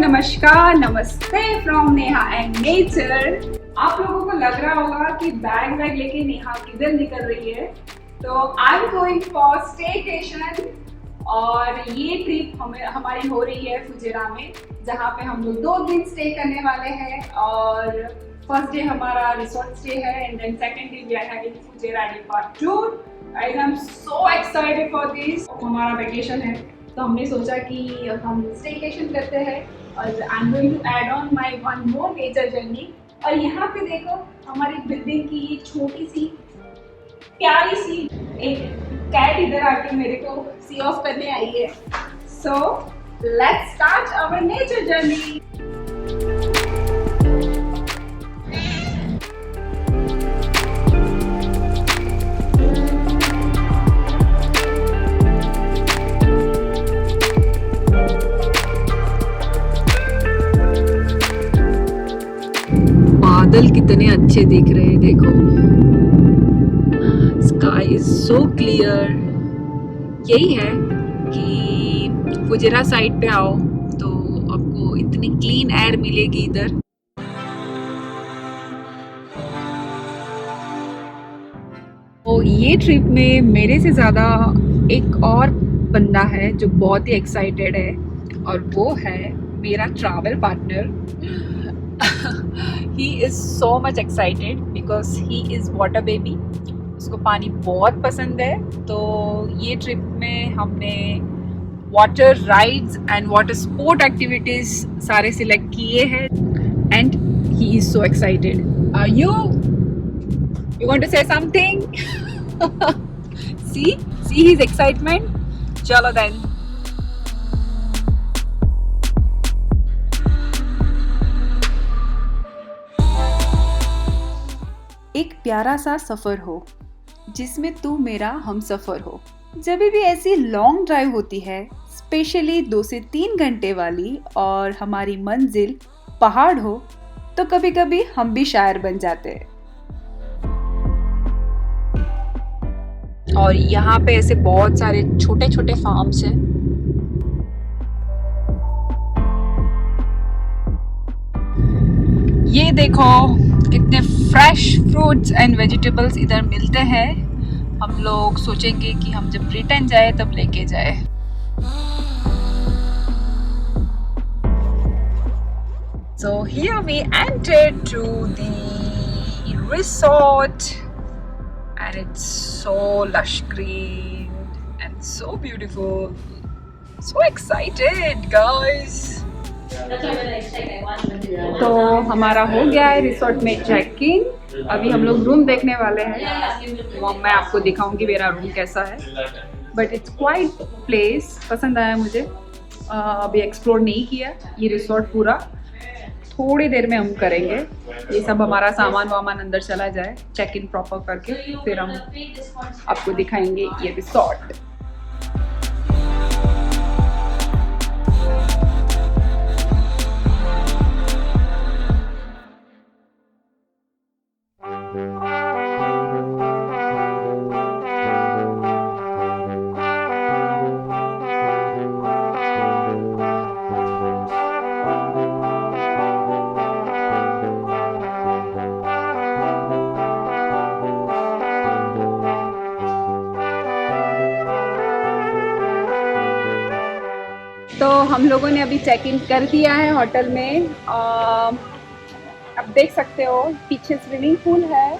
नमस्कार, नमस्ते from Neha and nature. आप लोगों को लग रहा होगा कि बैग लेके नेहा किधर निकल रही है। तो आई एम गोइंग फॉर स्टेकेशन और ये ट्रिप हमारी हो रही है फुजेरा में, जहाँ पे हम लोग 2 दिन स्टे करने वाले हैं। और फर्स्ट डे हमारा रिसोर्ट स्टे है and then second day we are having Fujairah part tour. I am so excited for this. हमारा वेकेशन है तो हमने सोचा कि हम स्टेकेशन करते हैं और I am going to add on my one more nature journey. और यहाँ पे देखो हमारी बिल्डिंग की छोटी सी प्यारी सी एक कैट इधर आके मेरे को सी ऑफ करने आई है। So let's start our nature journey. बादल कितने अच्छे दिख रहे हैं, देखो स्काई इज सो क्लियर। यही है कि फुजेरा साइड पे आओ तो आपको इतनी क्लीन एयर मिलेगी इधर। तो ये ट्रिप में मेरे से ज़्यादा एक और बंदा है जो बहुत ही एक्साइटेड है और वो है मेरा travel partner. He is so much excited because he is water baby. उसको पानी बहुत पसंद है। तो ये ट्रिप में हमने water rides and water sport activities सारे सिलेक्ट किए हैं and he is so excited. Are you want to say something? see his excitement. चलो then. एक प्यारा सा सफ़र हो जिसमें तू मेरा हम सफ़र हो। जब भी ऐसी लॉन्ग ड्राइव होती है, स्पेशली 2 से 3 घंटे वाली, और हमारी मंजिल पहाड़ हो, तो कभी कभी हम भी शायर बन जाते हैं। और यहाँ पे ऐसे बहुत सारे छोटे छोटे फार्म्स हैं। ये देखो कितने फ्रेश फ्रूट्स एंड वेजिटेबल्स इधर मिलते हैं। हम लोग सोचेंगे कि हम जब रिटर्न जाए तब लेके जाए। So here we entered to the resort and it's so lush green and so beautiful. So excited guys. तो हमारा हो गया है रिसोर्ट में चेक इन। अभी हम लोग रूम देखने वाले हैं। वो मैं आपको दिखाऊंगी मेरा रूम कैसा है, बट इट्स क्वाइट प्लेस। पसंद आया मुझे। अभी एक्सप्लोर नहीं किया ये रिसोर्ट पूरा, थोड़ी देर में हम करेंगे। ये सब हमारा सामान वामान अंदर चला जाए, चेक इन प्रॉपर करके फिर हम आपको दिखाएंगे ये रिसोर्ट। तो हम लोगों ने अभी चेक इन कर दिया है होटल में। अब देख सकते हो पीछे स्विमिंग पूल है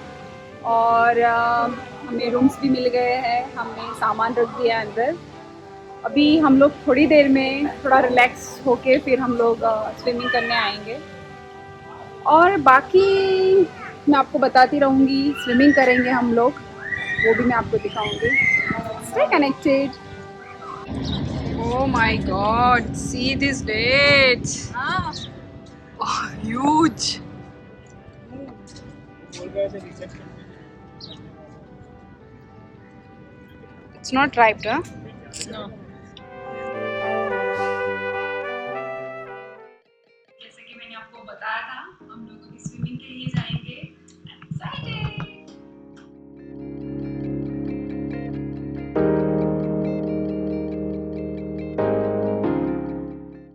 और हमें रूम्स भी मिल गए हैं। हमने सामान रख दिया अंदर। अभी हम लोग थोड़ी देर में थोड़ा रिलैक्स होके फिर हम लोग स्विमिंग करने आएंगे। और बाकी मैं आपको बताती रहूँगी, स्विमिंग करेंगे हम लोग, वो भी मैं आपको दिखाऊँगी। Stay connected. Oh my god, see these dates. Oh, huge. It's not ripe, huh? No. जैसे कि मैंने आपको बताया था, हम लोग अभी स्विमिंग के लिए जाएंगे। Excited!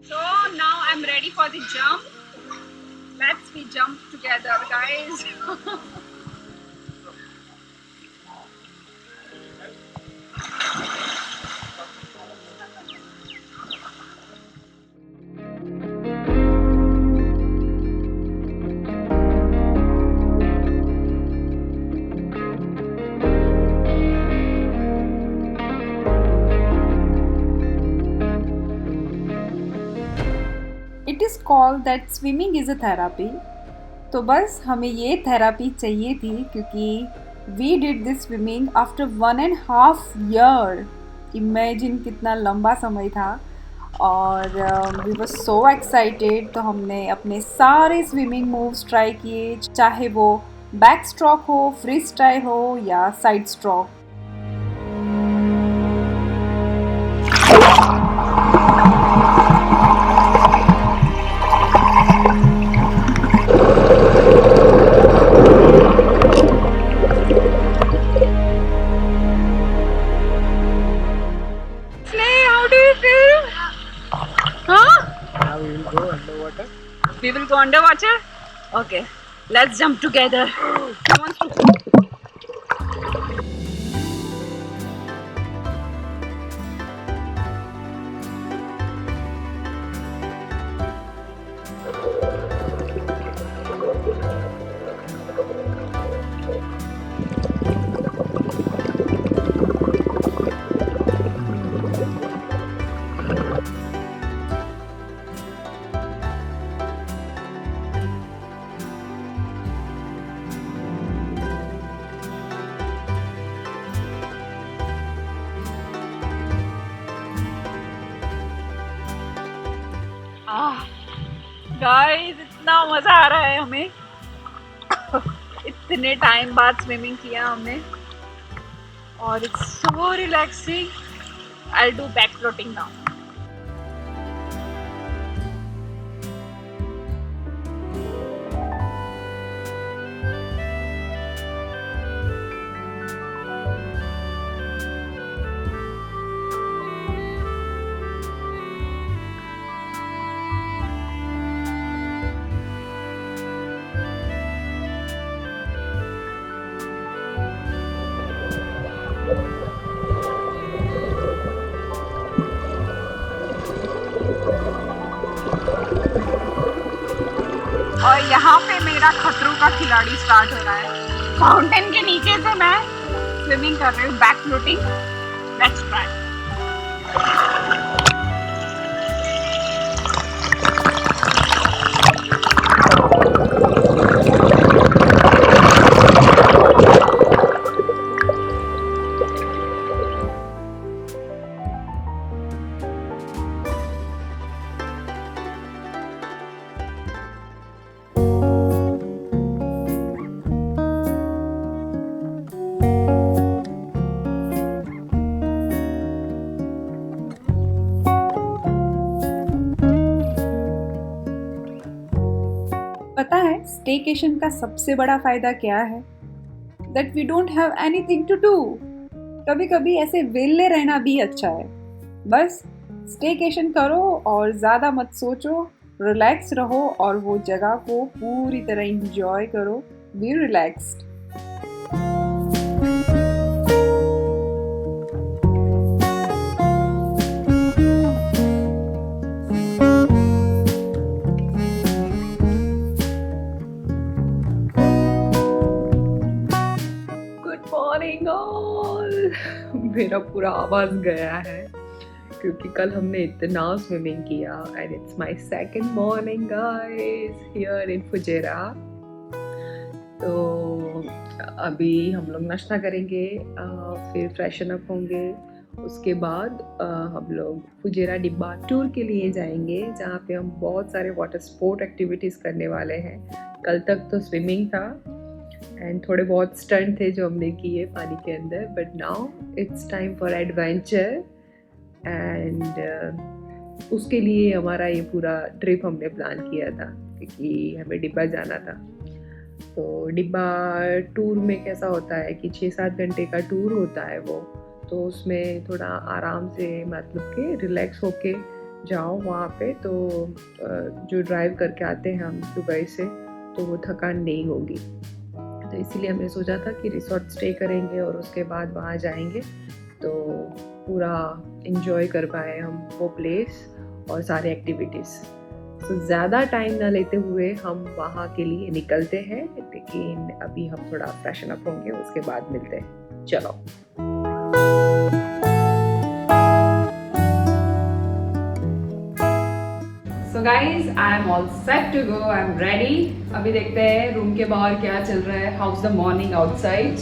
So now I'm ready for for the jump. Let's we jump together, guys. It is called that swimming is a therapy. तो बस हमें ये थेरापी चाहिए थी क्योंकि we did this swimming after 1.5 year. Imagine कितना लंबा समय था। और वी वर सो एक्साइटेड, तो हमने अपने सारे स्विमिंग मूव्स ट्राई किए, चाहे वो बैक स्ट्रोक हो, फ्री स्टाइल हो या side stroke. We will go underwater. Okay, let's jump together. Come on. Guys इतना मजा आ रहा है हमें। इतने टाइम बाद स्विमिंग किया हमने और it's so relaxing. I do back floating now. और यहाँ पे मेरा खतरों का खिलाड़ी स्टार्ट हो रहा है। फाउंटेन के नीचे से मैं स्विमिंग कर रही हूँ, बैक फ्लोटिंग। Let's try. पता है स्टेकेशन का सबसे बड़ा फायदा क्या है? That we don't have anything to do. कभी कभी ऐसे वेले रहना भी अच्छा है। बस स्टेकेशन करो और ज़्यादा मत सोचो, रिलैक्स रहो और वो जगह को पूरी तरह इंजॉय करो। B relaxed. Morning all. मेरा पूरा आवाज गया है क्योंकि कल हमने इतना स्विमिंग किया and it's my second morning guys here in Fujairah. तो अभी हम लोग नाश्ता करेंगे, फिर फ्रेशन अप होंगे। उसके बाद हम लोग फुजेरा डिब्बा टूर के लिए जाएंगे जहाँ पे हम बहुत सारे वाटर स्पोर्ट एक्टिविटीज़ करने वाले हैं। कल तक तो स्विमिंग था एंड थोड़े बहुत स्टंट थे जो हमने किए पानी के अंदर, but now it's time for adventure. And उसके लिए हमारा ये पूरा ट्रिप हमने प्लान किया था क्योंकि हमें डिब्बा जाना था। तो डिब्बा टूर में कैसा होता है कि 6-7 घंटे का टूर होता है वो, तो उसमें थोड़ा आराम से मतलब के रिलैक्स होके जाओ वहाँ पे तो जो ड्राइव करके आते हैं हम दुबई से तो वो थकान नहीं होगी। तो इसीलिए हमने सोचा था कि रिसोर्ट स्टे करेंगे और उसके बाद वहाँ जाएंगे तो पूरा इन्जॉय कर पाए हम वो प्लेस और सारे एक्टिविटीज़। तो ज़्यादा टाइम ना लेते हुए हम वहाँ के लिए निकलते हैं, लेकिन अभी हम थोड़ा फ्रेशन अप होंगे, उसके बाद मिलते हैं। चलो। So guys, I am all set to go. I am ready. अभी देखते हैं रूम के बाहर क्या चल रहा है. How's the morning outside?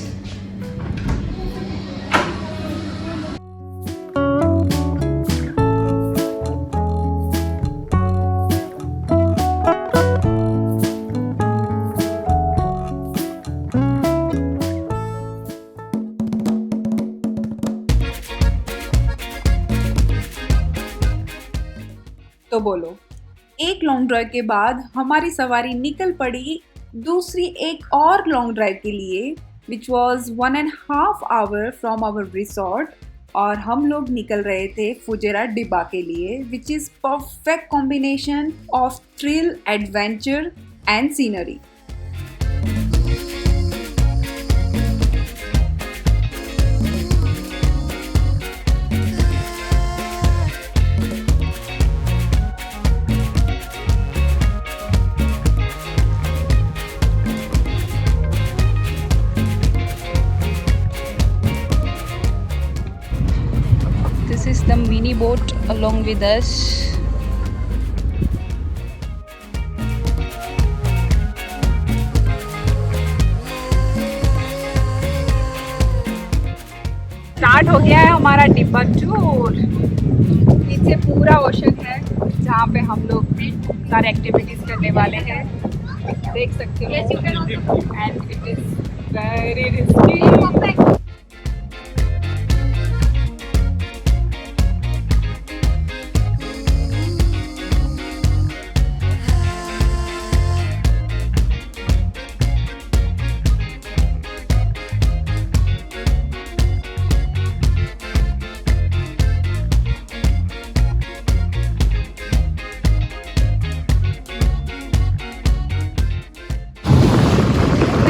तो बोलो, एक लॉन्ग ड्राइव के बाद हमारी सवारी निकल पड़ी दूसरी एक और लॉन्ग ड्राइव के लिए, which was 1.5 hour from our resort. और हम लोग निकल रहे थे फुजेरा डिब्बा के लिए, which is perfect combination of thrill, adventure and scenery. This is the mini boat along with us. Start हो गया है हमारा डिब्बा टूर। नीचे पूरा ओशन है जहाँ पे हम लोग सारे एक्टिविटीज करने वाले हैं, देख सकते हो। And it is very risky.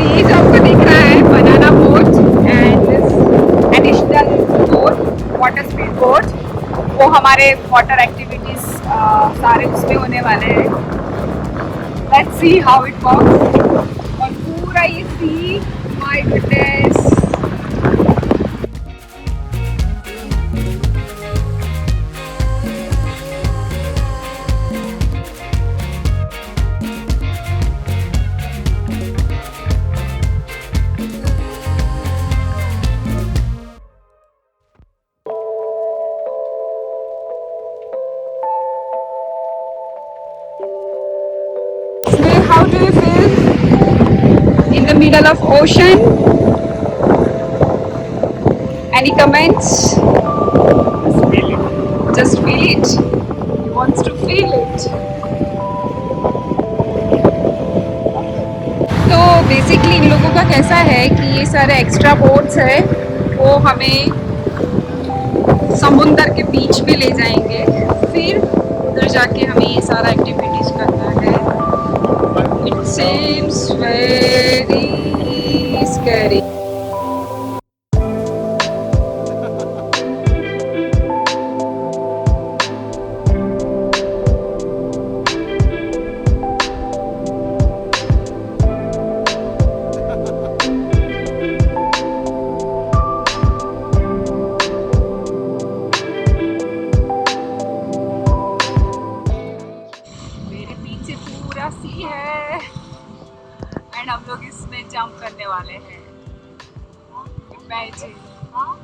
ये जो आपको दिख रहा है banana boat and this additional boat, water speed boat, वो हमारे वाटर एक्टिविटीज सारे उसमें होने वाले हैं। Let's see how it works. और पूरा ये sea, my goodness. How do you feel in the middle of ocean? Any comments? Just feel it. He wants to feel it. तो बेसिकली इन लोगों का कैसा है कि ये सारे एक्स्ट्रा बोट्स है वो हमें समुंदर के बीच पे ले जाएंगे, फिर उधर जाके हमें ये सारा एक्टिविटीज करना है। It seems very scary. मेरे पीछे पूरा सी है एंड हम लोग इसमें जंप करने वाले हैं। Imagine, huh?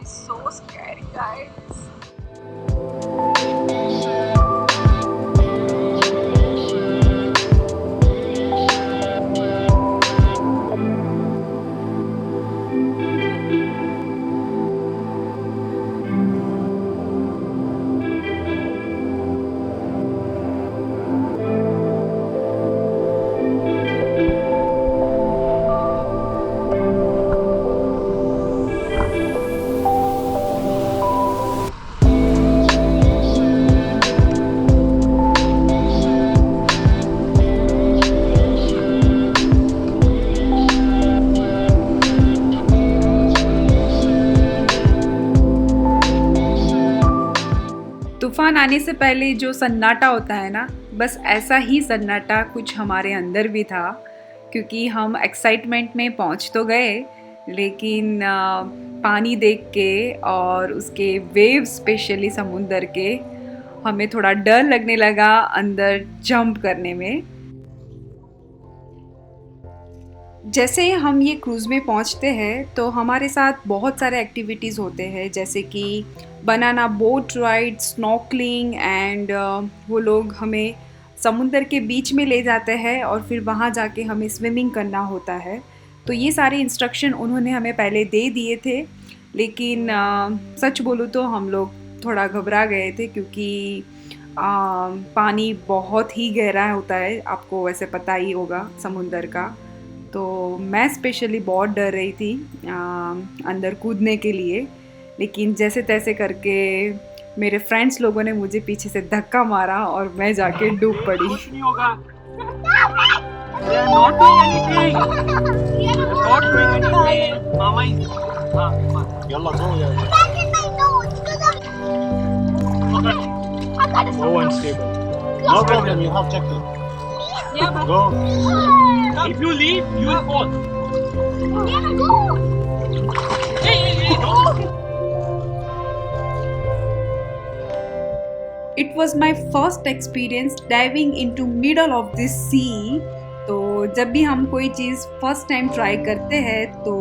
It's so scary, guys. तूफान आने से पहले जो सन्नाटा होता है ना, बस ऐसा ही सन्नाटा कुछ हमारे अंदर भी था, क्योंकि हम एक्साइटमेंट में पहुंच तो गए, लेकिन पानी देख के और उसके वेव्स स्पेशली समुंदर के हमें थोड़ा डर लगने लगा अंदर जंप करने में। जैसे हम ये क्रूज़ में पहुंचते हैं तो हमारे साथ बहुत सारे एक्टिविटीज़ होते हैं, जैसे कि banana boat ride, snorkelling and वो लोग हमें समुंदर के बीच में ले जाते हैं और फिर वहाँ जाके हमें स्विमिंग करना होता है। तो ये सारे इंस्ट्रक्शन उन्होंने हमें पहले दे दिए थे, लेकिन सच बोलूँ तो हम लोग थोड़ा घबरा गए थे, क्योंकि पानी बहुत ही गहरा होता है, आपको वैसे पता ही होगा समुंदर का। तो मैं स्पेशली बहुत डर रही थी अंदर कूदने के लिए, लेकिन जैसे तैसे करके मेरे फ्रेंड्स लोगों ने मुझे पीछे से धक्का मारा और मैं जाके डूब पड़ी। नहीं होगा। They are not doing anything. They are not doing anything. Mama is. يلا go يا No one stable. No problem, you have jacket. Yeah, but Go. If you leave, you will fall. Hey, no. It was my first experience diving into middle of this sea। तो जब भी हम कोई चीज़ first time try करते हैं तो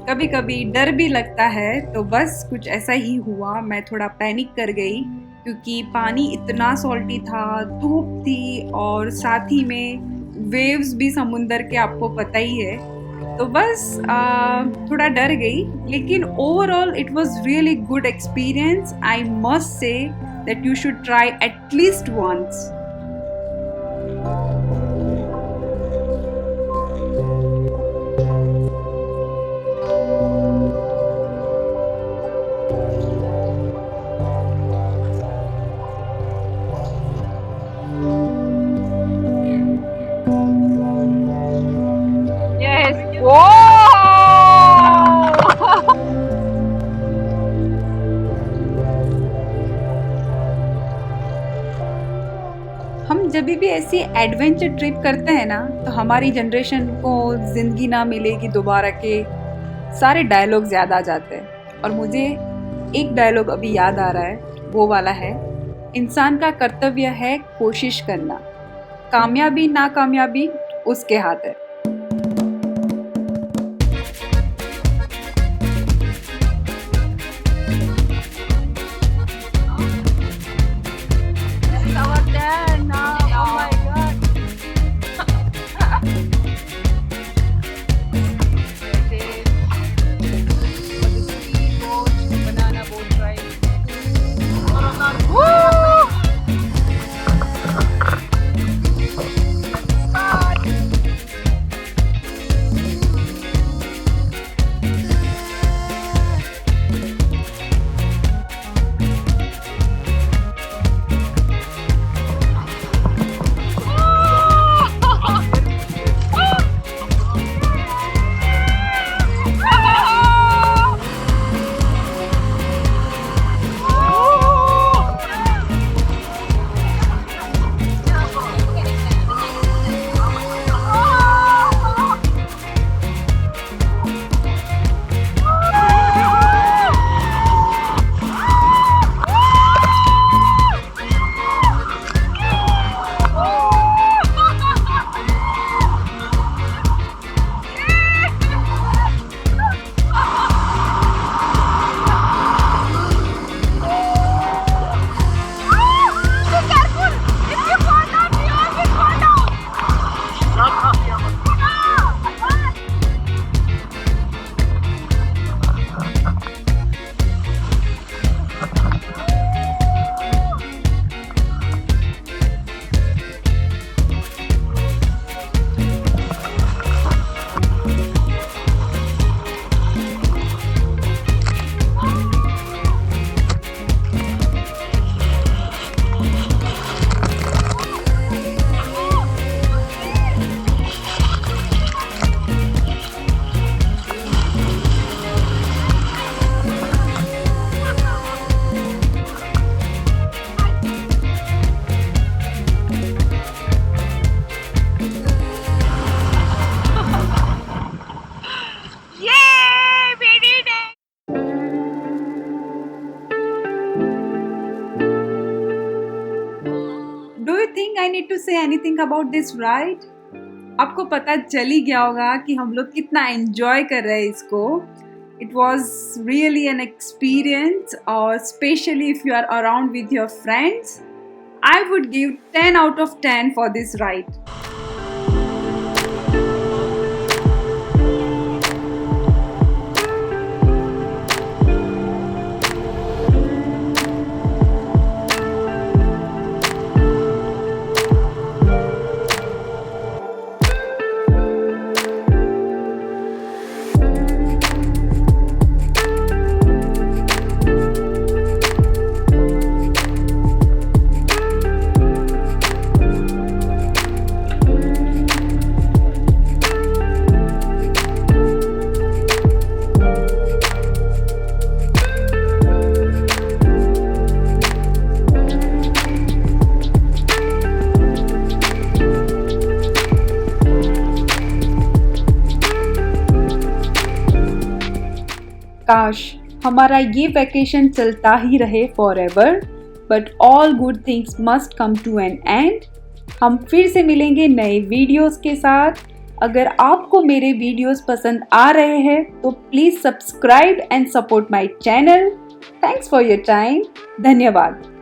कभी कभी डर भी लगता है, तो बस कुछ ऐसा ही हुआ। मैं थोड़ा पैनिक कर गई, क्योंकि पानी इतना सॉल्टी था, धूप थी और साथ ही में वेव्स भी समुंदर के आपको पता ही है। तो बस थोड़ा डर गई, लेकिन overall it was really good experience. I must say that you should try at least once. yes. Whoa! हम जब भी ऐसी एडवेंचर ट्रिप करते हैं ना, तो हमारी जनरेशन को ज़िंदगी ना मिलेगी दोबारा के सारे डायलॉग्स याद आ जाते हैं। और मुझे एक डायलॉग अभी याद आ रहा है, वो वाला है, इंसान का कर्तव्य है कोशिश करना, कामयाबी नाकामयाबी उसके हाथ है। need to say anything about this ride? आपको पता चल ही गया होगा कि हम लोग कितना एंजॉय कर रहे हैं इसको. It was really an experience, or especially if you are around with your friends, I would give 10 out of 10 for this ride. काश हमारा ये वैकेशन चलता ही रहे forever, but all good things must come to an end. हम फिर से मिलेंगे नए वीडियोस के साथ. अगर आपको मेरे वीडियोस पसंद आ रहे हैं तो please subscribe and support my channel. Thanks for your time. धन्यवाद.